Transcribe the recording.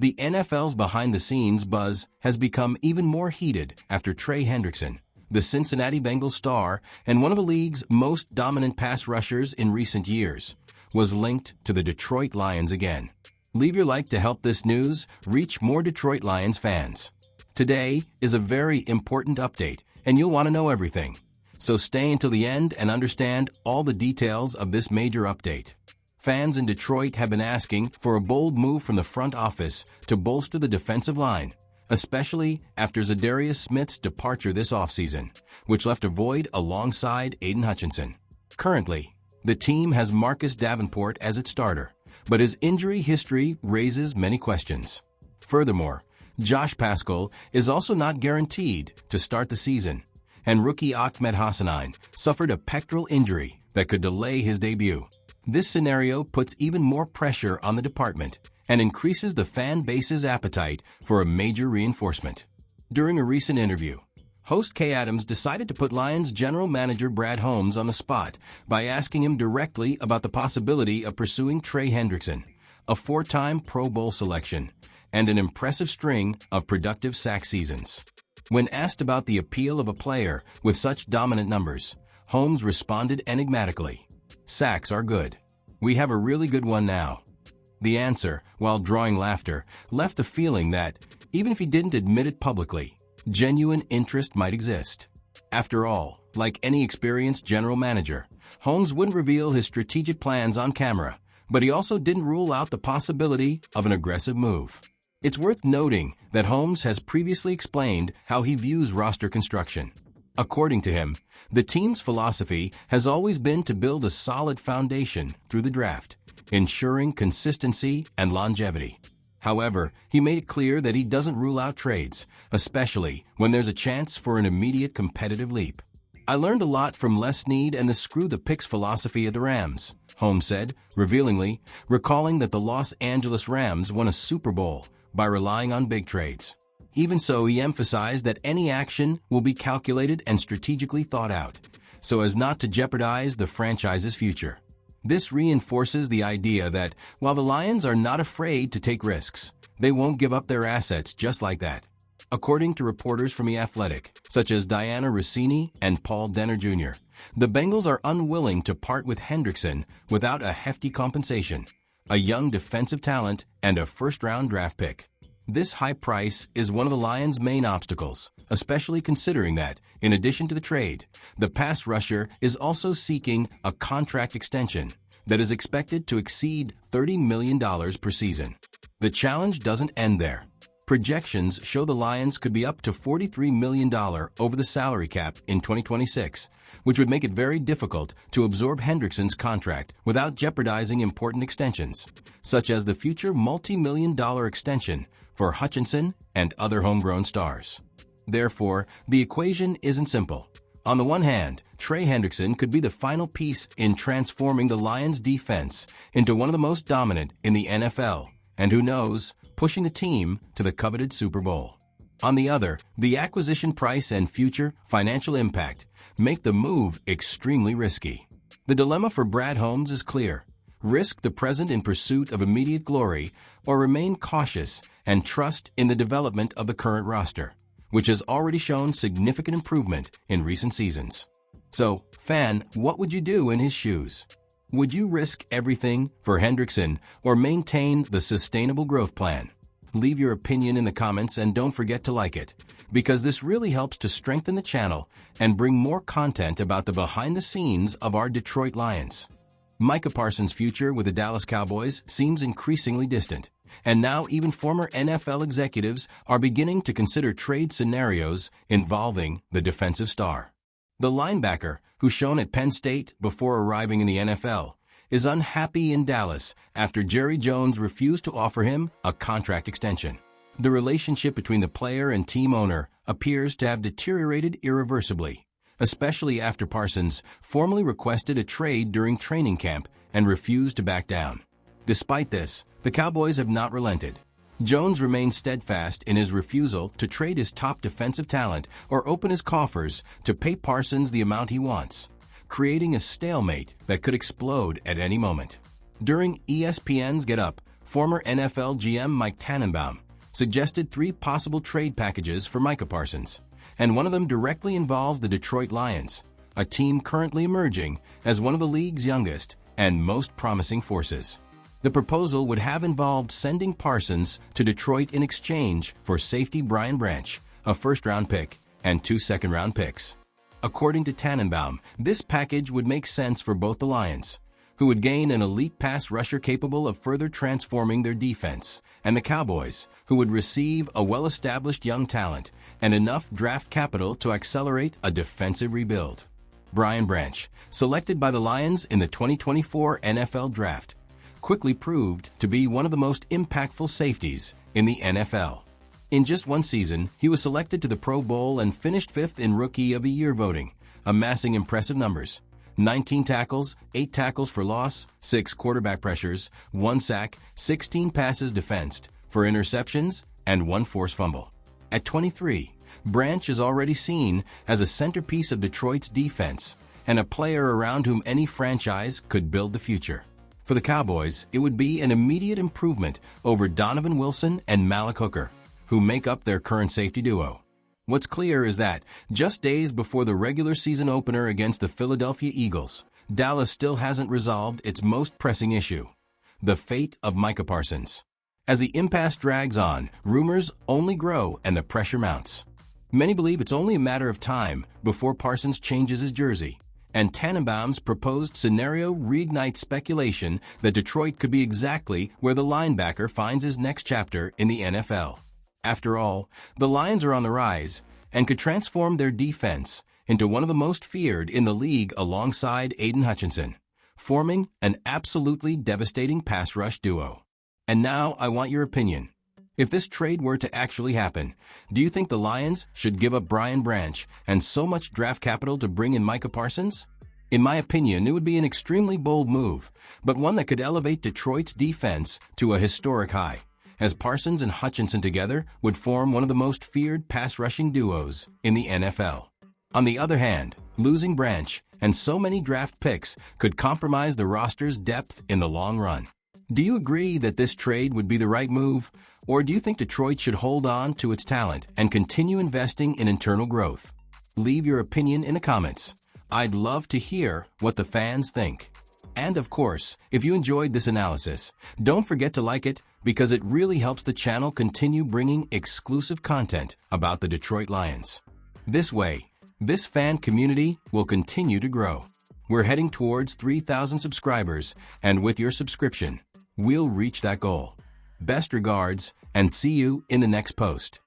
The NFL's behind-the-scenes buzz has become even more heated after Trey Hendrickson, the Cincinnati Bengals star and one of the league's most dominant pass rushers in recent years, was linked to the Detroit Lions again. Leave your like to help this news reach more Detroit Lions fans. Today is a very important update, and you'll want to know everything. So stay until the end and understand all the details of this major update. Fans in Detroit have been asking for a bold move from the front office to bolster the defensive line, especially after Za'Darius Smith's departure this offseason, which left a void alongside Aiden Hutchinson. Currently, the team has Marcus Davenport as its starter, but his injury history raises many questions. Furthermore, Josh Paschal is also not guaranteed to start the season, and rookie Ahmed Hassanein suffered a pectoral injury that could delay his debut. This scenario puts even more pressure on the department and increases the fan base's appetite for a major reinforcement. During a recent interview, host Kay Adams decided to put Lions general manager Brad Holmes on the spot by asking him directly about the possibility of pursuing Trey Hendrickson, a four-time Pro Bowl selection, and an impressive string of productive sack seasons. When asked about the appeal of a player with such dominant numbers, Holmes responded enigmatically, "Sacks are good. We have a really good one now." The answer, while drawing laughter, left the feeling that, even if he didn't admit it publicly, genuine interest might exist. After all, like any experienced general manager, Holmes wouldn't reveal his strategic plans on camera, but he also didn't rule out the possibility of an aggressive move. It's worth noting that Holmes has previously explained how he views roster construction. According to him, the team's philosophy has always been to build a solid foundation through the draft, ensuring consistency and longevity. However, he made it clear that he doesn't rule out trades, especially when there's a chance for an immediate competitive leap. "I learned a lot from Les Snead and the screw the picks philosophy of the Rams," Holmes said, revealingly, recalling that the Los Angeles Rams won a Super Bowl by relying on big trades. Even so, he emphasized that any action will be calculated and strategically thought out, so as not to jeopardize the franchise's future. This reinforces the idea that, while the Lions are not afraid to take risks, they won't give up their assets just like that. According to reporters from The Athletic, such as Diana Rossini and Paul Denner Jr., the Bengals are unwilling to part with Hendrickson without a hefty compensation, a young defensive talent, and a first-round draft pick. This high price is one of the Lions' main obstacles, especially considering that, in addition to the trade, the pass rusher is also seeking a contract extension that is expected to exceed $30 million per season. The challenge doesn't end there. Projections show the Lions could be up to $43 million over the salary cap in 2026, which would make it very difficult to absorb Hendrickson's contract without jeopardizing important extensions, such as the future multi-million-dollar extension for Hutchinson and other homegrown stars. Therefore, the equation isn't simple. On the one hand, Trey Hendrickson could be the final piece in transforming the Lions' defense into one of the most dominant in the NFL, and who knows, pushing the team to the coveted Super Bowl. On the other, the acquisition price and future financial impact make the move extremely risky. The dilemma for Brad Holmes is clear. Risk the present in pursuit of immediate glory, or remain cautious and trust in the development of the current roster, which has already shown significant improvement in recent seasons. So, fan, what would you do in his shoes? Would you risk everything for Hendrickson or maintain the sustainable growth plan? Leave your opinion in the comments and don't forget to like it, because this really helps to strengthen the channel and bring more content about the behind the scenes of our Detroit Lions. Micah Parsons' future with the Dallas Cowboys seems increasingly distant, and now even former NFL executives are beginning to consider trade scenarios involving the defensive star. The linebacker, who shone at Penn State before arriving in the NFL, is unhappy in Dallas after Jerry Jones refused to offer him a contract extension. The relationship between the player and team owner appears to have deteriorated irreversibly, especially after Parsons formally requested a trade during training camp and refused to back down. Despite this, the Cowboys have not relented. Jones remains steadfast in his refusal to trade his top defensive talent or open his coffers to pay Parsons the amount he wants, creating a stalemate that could explode at any moment. During ESPN's Get Up, former NFL GM Mike Tannenbaum suggested 3 possible trade packages for Micah Parsons, and one of them directly involves the Detroit Lions, a team currently emerging as one of the league's youngest and most promising forces. The proposal would have involved sending Parsons to Detroit in exchange for safety Brian Branch, a first-round pick, and 2 second-round picks. According to Tannenbaum, this package would make sense for both the Lions, who would gain an elite pass rusher capable of further transforming their defense, and the Cowboys, who would receive a well-established young talent and enough draft capital to accelerate a defensive rebuild. Brian Branch, selected by the Lions in the 2024 NFL Draft, quickly proved to be one of the most impactful safeties in the NFL. In just one season, he was selected to the Pro Bowl and finished 5th in Rookie of the Year voting, amassing impressive numbers: 19 tackles, 8 tackles for loss, 6 quarterback pressures, 1 sack, 16 passes defensed for interceptions, and 1 forced fumble. At 23, Branch is already seen as a centerpiece of Detroit's defense and a player around whom any franchise could build the future. For the Cowboys, it would be an immediate improvement over Donovan Wilson and Malik Hooker, who make up their current safety duo. What's clear is that, just days before the regular season opener against the Philadelphia Eagles, Dallas still hasn't resolved its most pressing issue: the fate of Micah Parsons. As the impasse drags on, rumors only grow and the pressure mounts. Many believe it's only a matter of time before Parsons changes his jersey, and Tannenbaum's proposed scenario reignites speculation that Detroit could be exactly where the linebacker finds his next chapter in the NFL. After all, the Lions are on the rise and could transform their defense into one of the most feared in the league alongside Aiden Hutchinson, forming an absolutely devastating pass rush duo. And now I want your opinion. If this trade were to actually happen, do you think the Lions should give up Brian Branch and so much draft capital to bring in Micah Parsons? In my opinion, it would be an extremely bold move, but one that could elevate Detroit's defense to a historic high, as Parsons and Hutchinson together would form one of the most feared pass-rushing duos in the NFL. On the other hand, losing Branch and so many draft picks could compromise the roster's depth in the long run. Do you agree that this trade would be the right move, or do you think Detroit should hold on to its talent and continue investing in internal growth? Leave your opinion in the comments. I'd love to hear what the fans think. And of course, if you enjoyed this analysis, don't forget to like it, because it really helps the channel continue bringing exclusive content about the Detroit Lions. This way, this fan community will continue to grow. We're heading towards 3,000 subscribers, and with your subscription, we'll reach that goal. Best regards, and see you in the next post.